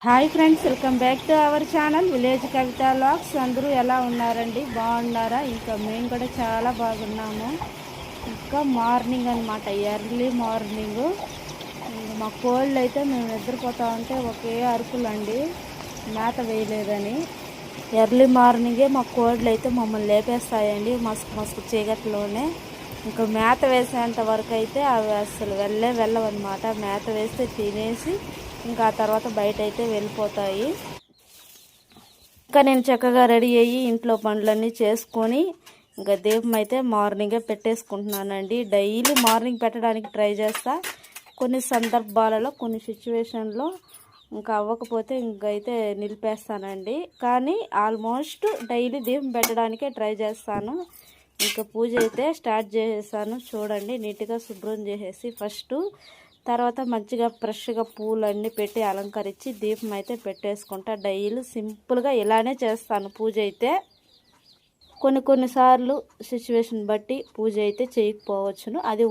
Hi friends, welcome back to our channel village Kavitha vlogs. అందరూ ఎలా ఉన్నారండి? బాగున్నారా? ఇంకా మేము కూడా చాలా బాగున్నాము. ఇంకా మార్నింగ్ అనమాట, ఎర్లీ మార్నింగ్. మా కోళ్ళు అయితే మేము నిద్రపోతా ఉంటే ఒకే అరుపులండి, మేత వేయలేదని. ఎర్లీ మార్నింగే మా కోళ్ళు అయితే మమ్మల్ని లేపేస్తాయండి మస్క్ మస్క్ చీకట్లోనే. ఇంకా మేత వేసేంత వరకు అయితే అవి అసలు వెళ్ళవన్నమాట. మేత వేస్తే తినేసి ఇంకా ఆ తర్వాత బయట అయితే వెళ్ళిపోతాయి. ఇంకా నేను చక్కగా రెడీ అయ్యి ఇంట్లో పనులన్నీ చేసుకొని ఇంకా దీపం అయితే మార్నింగే పెట్టేసుకుంటున్నానండి. డైలీ మార్నింగ్ పెట్టడానికి ట్రై చేస్తా. కొన్ని సందర్భాలలో కొన్ని సిచ్యువేషన్లో ఇంకా అవ్వకపోతే ఇంకైతే నిలిపేస్తానండి. కానీ ఆల్మోస్ట్ డైలీ దీపం పెట్టడానికే ట్రై చేస్తాను. ఇంకా పూజ అయితే స్టార్ట్ చేసేసాను. చూడండి, నీట్గా శుభ్రం చేసేసి ఫస్ట్, తర్వాత మంచిగా ఫ్రెష్గా పూలన్నీ పెట్టి అలంకరించి దీపం అయితే పెట్టేసుకుంటా. డైలీ సింపుల్గా ఇలానే చేస్తాను పూజ అయితే. కొన్నిసార్లు సిచ్యువేషన్ బట్టి పూజ అయితే చేయకపోవచ్చును. అది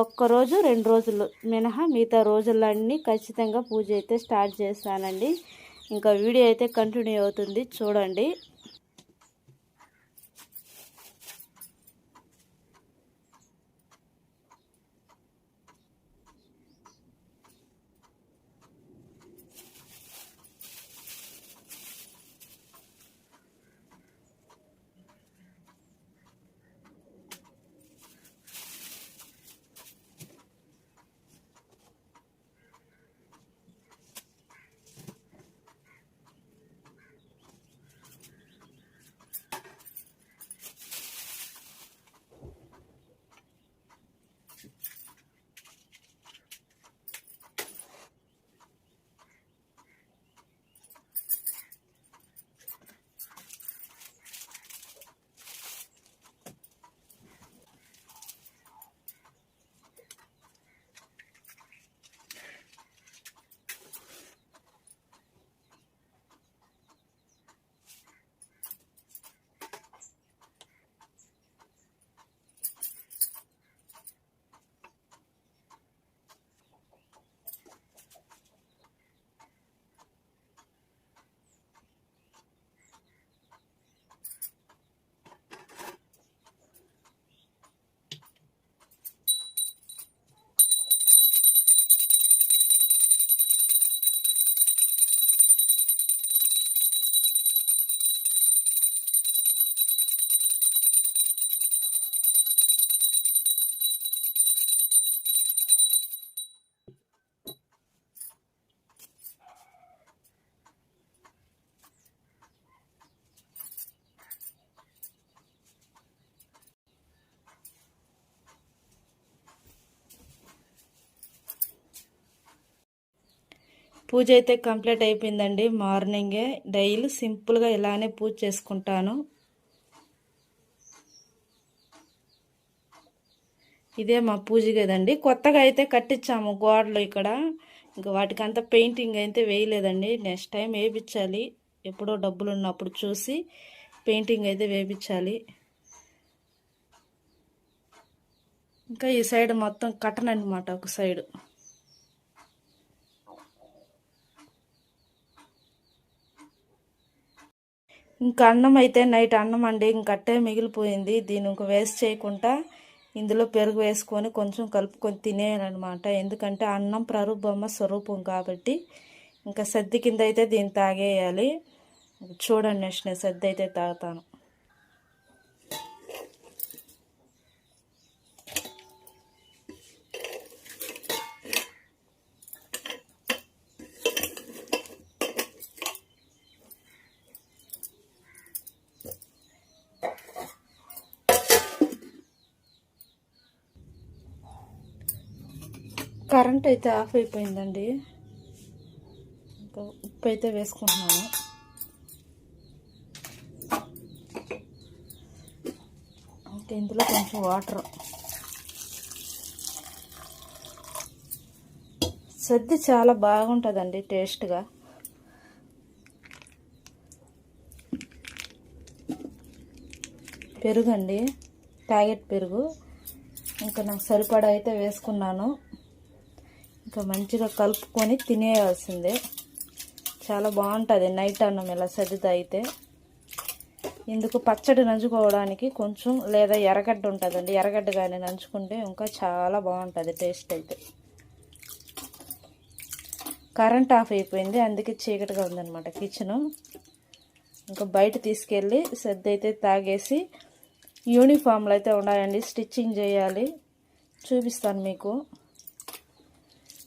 ఒక్కరోజు 2 రోజులు మినహా మిగతా రోజులన్నీ ఖచ్చితంగా పూజ అయితే స్టార్ట్ చేస్తానండి. ఇంకా వీడియో అయితే కంటిన్యూ అవుతుంది, చూడండి. పూజ అయితే కంప్లీట్ అయిపోయిందండి. మార్నింగే డైలీ సింపుల్గా ఇలానే పూజ చేసుకుంటాను. ఇదే మా పూజ కదండి. కొత్తగా అయితే కట్టించాము గోడలు ఇక్కడ. ఇంకా వాటికంతా పెయింటింగ్ అయితే వేయలేదండి. నెక్స్ట్ టైం వేయించాలి. ఎప్పుడో డబ్బులు ఉన్నప్పుడు చూసి పెయింటింగ్ అయితే వేయించాలి. ఇంకా ఈ సైడ్ మొత్తం కట్టన్ అనమాట, ఒక సైడ్. ఇంకా అన్నం అయితే నైట్ అన్నం అండి ఇంకట్టే మిగిలిపోయింది. దీన్ని ఇంక వేస్ట్ చేయకుండా ఇందులో పెరుగు వేసుకొని కొంచెం కలుపుకొని తినేయాలన్నమాట. ఎందుకంటే అన్నం ప్రరుబొమ్మ స్వరూపం కాబట్టి ఇంకా సద్ది కింద అయితే దీన్ని తాగేయాలి. చూడండి, నెక్స్ట్ నేను సద్ది అయితే తాగుతాను. కరెంట్ అయితే ఆఫ్ అయిపోయిందండి. ఇంకా ఉప్పు అయితే వేసుకుంటున్నాను. ఇంకా ఇందులో కొంచెం వాటర్. సద్ది చాలా బాగుంటుందండి టేస్ట్గా. పెరుగు అండి, ప్యాకెట్ పెరుగు. ఇంకా నాకు సరిపడా అయితే వేసుకున్నాను. ఇంకా మంచిగా కలుపుకొని తినేయాల్సిందే. చాలా బాగుంటుంది నైట్ అన్నం ఇలా సర్దితే అయితే. ఇందుకు పచ్చడి నంచుకోవడానికి కొంచెం లేదా ఎర్రగడ్డ ఉంటుందండి, ఎర్రగడ్డ కానీ నంచుకుంటే ఇంకా చాలా బాగుంటుంది టేస్ట్ అయితే. కరెంట్ ఆఫ్ అయిపోయింది, అందుకే చీకటిగా ఉందన్నమాట కిచెను. ఇంకా బయట తీసుకెళ్ళి సర్ది అయితే తాగేసి యూనిఫామ్లు అయితే ఉన్నాయండి, స్టిచ్చింగ్ చేయాలి, చూపిస్తాను మీకు.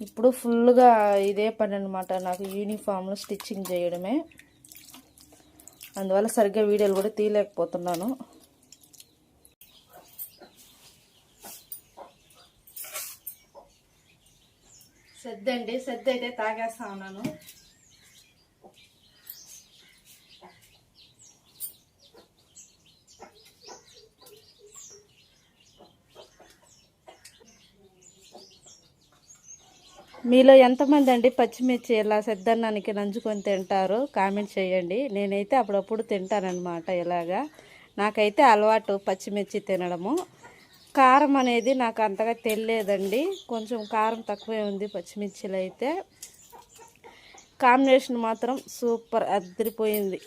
ఇప్పుడు ఫుల్గా ఇదే పని అనమాట నాకు, యూనిఫామ్లు స్టిచ్చింగ్ చేయడమే. అందువల్ల సరిగ్గా వీడియోలు కూడా తీయలేకపోతున్నాను. సద్ది అయితే తాగేస్తా ఉన్నాను. మీలో ఎంతమంది అండి పచ్చిమిర్చి ఇలా సద్దన్నానికి నంచుకొని తింటారు కామెంట్ చేయండి. నేనైతే అప్పుడప్పుడు తింటానన్నమాట ఇలాగా. నాకైతే అలవాటు పచ్చిమిర్చి తినడము. కారం అనేది నాకు అంతగా తెలియదండి, కొంచెం కారం తక్కువే ఉంది పచ్చిమిర్చిలో అయితే. కాంబినేషన్ మాత్రం సూపర్ అదిరిపోయింది.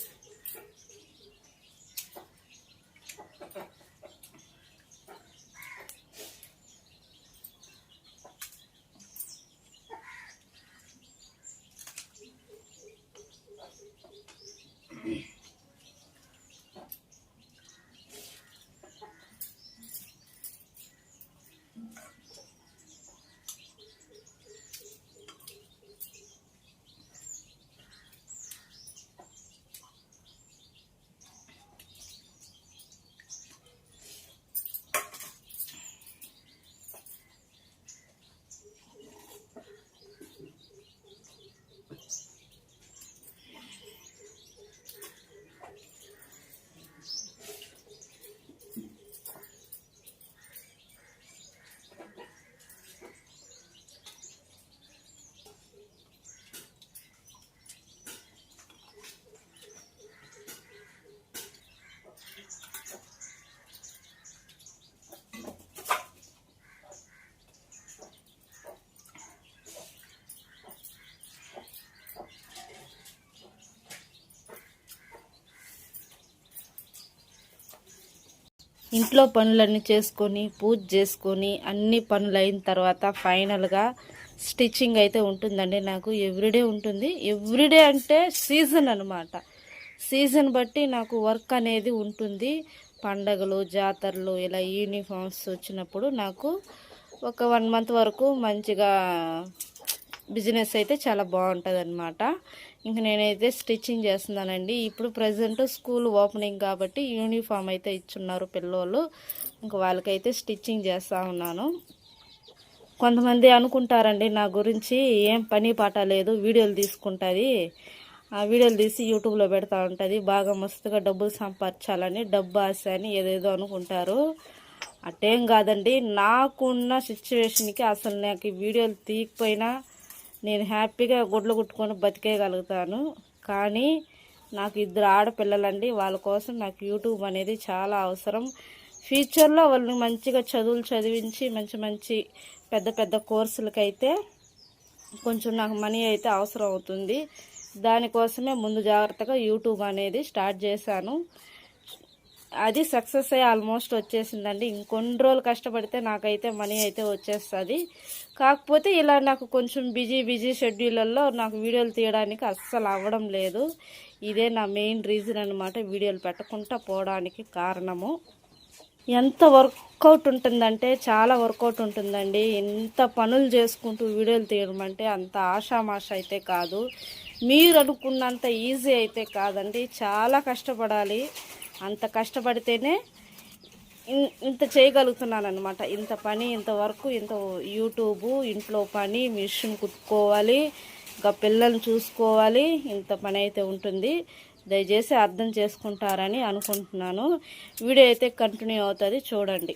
ఇంట్లో పనులన్నీ చేసుకొని పూజ చేసుకొని అన్ని పనులు అయిన తర్వాత ఫైనల్గా స్టిచ్చింగ్ అయితే ఉంటుందండి నాకు. ఎవ్రీడే ఉంటుంది, ఎవ్రీడే అంటే సీజన్ అనమాట. సీజన్ బట్టి నాకు వర్క్ అనేది ఉంటుంది. పండగలు జాతరలు ఇలా యూనిఫామ్స్ వచ్చినప్పుడు నాకు ఒక 1 మంత్ వరకు మంచిగా బిజినెస్ అయితే చాలా బాగుంటుంది అనమాట. ఇంక నేనైతే స్టిచ్చింగ్ చేస్తున్నానండి. ఇప్పుడు ప్రజెంట్ స్కూల్ ఓపెనింగ్ కాబట్టి యూనిఫామ్ అయితే ఇచ్చున్నారు పిల్లోళ్ళు, ఇంక వాళ్ళకైతే స్టిచ్చింగ్ చేస్తూ ఉన్నాను. కొంతమంది అనుకుంటారండి నా గురించి, ఏం పని పాట లేదు, వీడియోలు తీసుకుంటుంది, ఆ వీడియోలు తీసి యూట్యూబ్లో పెడతా ఉంటుంది, బాగా మస్తుగా డబ్బులు సంపాదించాలని, డబ్బు ఆశ అని ఏదేదో అనుకుంటారు. అట్టేం కాదండి, నాకున్న సిచ్యువేషన్కి అసలు నాకు వీడియోలు తీయకపోయినా నేను హ్యాపీగా గుడ్లు కుట్టుకొని బతికేయగలుగుతాను. కానీ నాకు 2 ఆడపిల్లలండి, వాళ్ళ కోసం నాకు యూట్యూబ్ అనేది చాలా అవసరం. ఫ్యూచర్లో వాళ్ళని మంచిగా చదువులు చదివించి మంచి మంచి పెద్ద పెద్ద కోర్సులకైతే కొంచెం నాకు మనీ అయితే అవసరం అవుతుంది. దానికోసమే ముందు జాగ్రత్తగా యూట్యూబ్ అనేది స్టార్ట్ చేశాను. అది సక్సెస్ అయ్యి ఆల్మోస్ట్ వచ్చేసిందండి. ఇంకొన్ని రోజులు కష్టపడితే నాకైతే మనీ అయితే వచ్చేస్తుంది. కాకపోతే ఇలా నాకు కొంచెం బిజీ షెడ్యూళ్ళల్లో నాకు వీడియోలు తీయడానికి అస్సలు అవ్వడం లేదు. ఇదే నా మెయిన్ రీజన్ అనమాట, వీడియోలు పెట్టకుండా పోవడానికి కారణము. ఎంత వర్కౌట్ ఉంటుందంటే చాలా వర్కౌట్ ఉంటుందండి. ఎంత పనులు చేసుకుంటూ వీడియోలు తీయడం అంటే అంత ఆషామాష అయితే కాదు, మీరు అనుకున్నంత ఈజీ అయితే కాదండి. చాలా కష్టపడాలి. అంత కష్టపడితేనే ఇంత చేయగలుగుతున్నాను అనమాట. ఇంత పని, ఇంత వర్క్, ఇంత యూట్యూబ్, ఇంట్లో పని, మిషన్ కుట్టుకోవాలి, ఇంకా పిల్లల్ని చూసుకోవాలి, ఇంత పని అయితే ఉంటుంది. దయచేసి అర్థం చేసుకుంటారని అనుకుంటున్నాను. వీడియో అయితే కంటిన్యూ అవుతుంది, చూడండి.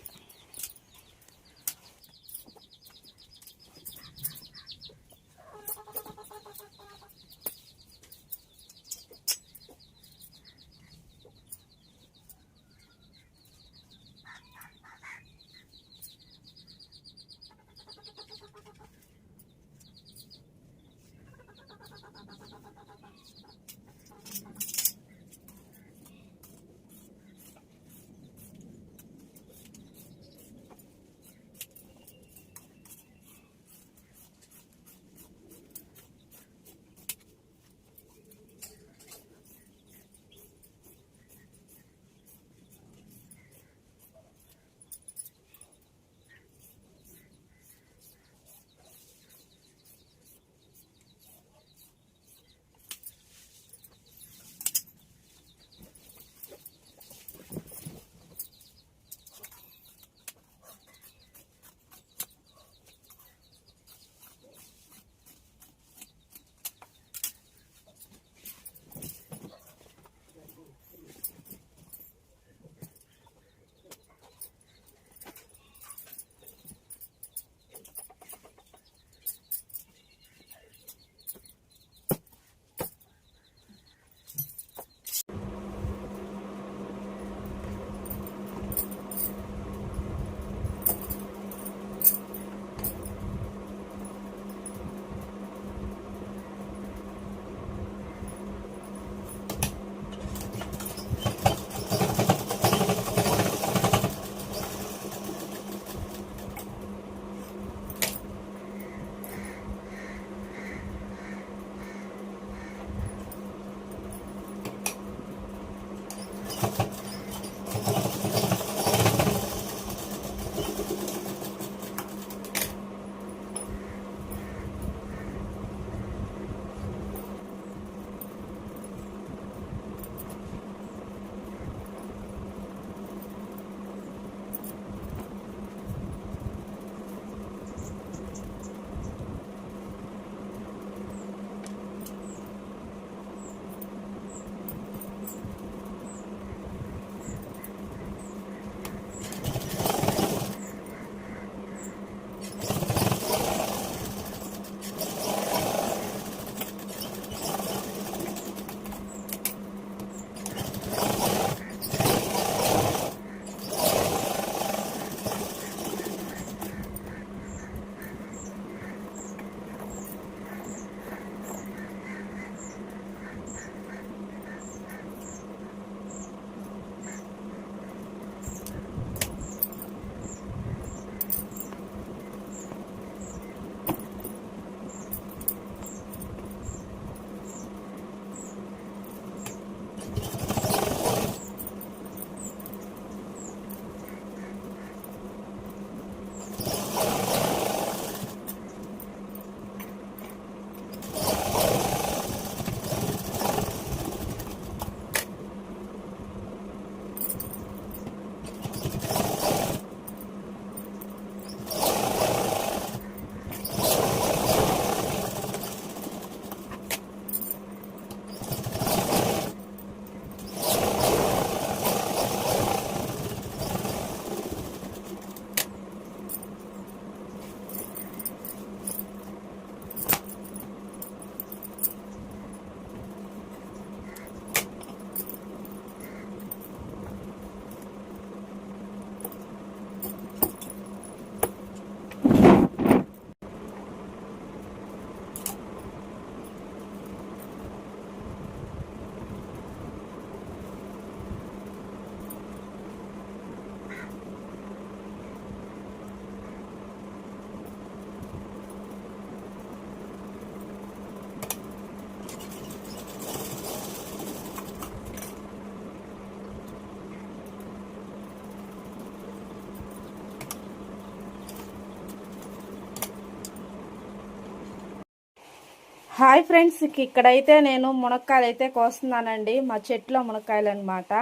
హాయ్ ఫ్రెండ్స్, ఇక్కడైతే నేను మునక్కాయలు అయితే కోస్తున్నానండి. మా చెట్లో మునక్కాయలు అనమాట,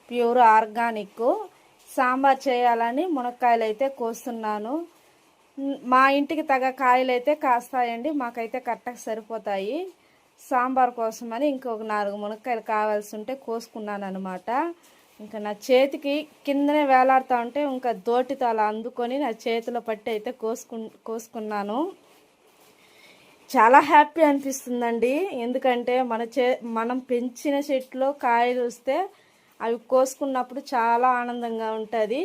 ప్యూర్ ఆర్గానిక్. సాంబార్ చేయాలని మునక్కాయలు అయితే కోస్తున్నాను. మా ఇంటికి తగ్గ కాయలు అయితే కాస్తాయండి, మాకైతే కరెక్ట్గా సరిపోతాయి. సాంబార్ కోసమని ఇంకొక 4 మునక్కాయలు కావాల్సి ఉంటే కోసుకున్నాను అనమాట. ఇంకా నా చేతికి కిందనే వేలాడుతూ ఉంటే ఇంకా దోటితో అలా అందుకొని నా చేతిలో పట్టి అయితే కోసుకున్నాను. చాలా హ్యాపీ అనిపిస్తుందండి, ఎందుకంటే మనం పెంచిన చెట్లో కాయలు వస్తే అవి కోసుకున్నప్పుడు చాలా ఆనందంగా ఉంటుంది.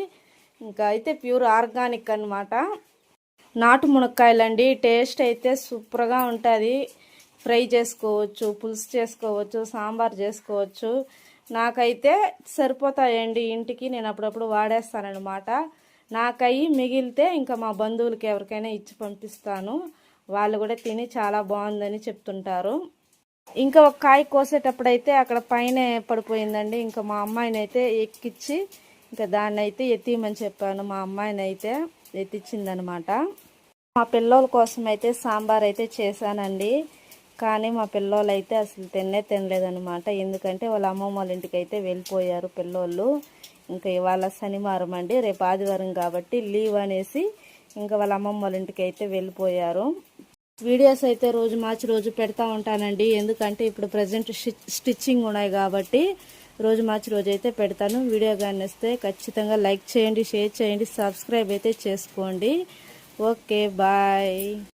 ఇంకా అయితే ప్యూర్ ఆర్గానిక్ అన్నమాట. నాటు మునక్కాయలండి, టేస్ట్ అయితే సూపర్గా ఉంటుంది. ఫ్రై చేసుకోవచ్చు, పులుసు చేసుకోవచ్చు, సాంబార్ చేసుకోవచ్చు. నాకైతే సరిపోతాయండి ఇంటికి, నేను అప్పుడప్పుడు వాడేస్తానన్నమాట. నాకవి మిగిలితే ఇంకా మా బంధువులకి ఎవరికైనా ఇచ్చి పంపిస్తాను. వాళ్ళు కూడా తిని చాలా బాగుందని చెప్తుంటారు. ఇంకా ఒక కాయ కోసేటప్పుడు అయితే అక్కడ పైన పడిపోయిందండి. ఇంకా మా అమ్మాయిని అయితే ఎక్కించి ఇంకా దాన్ని అయితే ఎత్తిమని చెప్పాను. మా అమ్మాయిని అయితే ఎత్తిచ్చిందనమాట. మా పిల్లోల కోసం అయితే సాంబార్ అయితే చేశానండి. కానీ మా పిల్లోళ్ళు అయితే అసలు తినలేదనమాట. ఎందుకంటే వాళ్ళ అమ్మమ్మ వాళ్ళ ఇంటికి అయితే వెళ్ళిపోయారు పిల్లోళ్ళు. ఇంకా ఇవాళ శనివారం అండి, రేపు ఆదివారం కాబట్టి లీవ్ అనేసి ఇంకా వాళ్ళ అమ్మమ్మ వాళ్ళ ఇంటికి అయితే వెళ్ళిపోయారు. వీడియోస్ అయితే రోజు మార్చి రోజు పెడతా ఉంటానండి, ఎందుకంటే ఇప్పుడు ప్రజెంట్ స్టిచ్చింగ్ ఉన్నాయి కాబట్టి రోజు మార్చి రోజు అయితే పెడతాను. వీడియో కానీ వస్తే ఖచ్చితంగా లైక్ చేయండి, షేర్ చేయండి, సబ్స్క్రైబ్ అయితే చేసుకోండి. Okay, bye.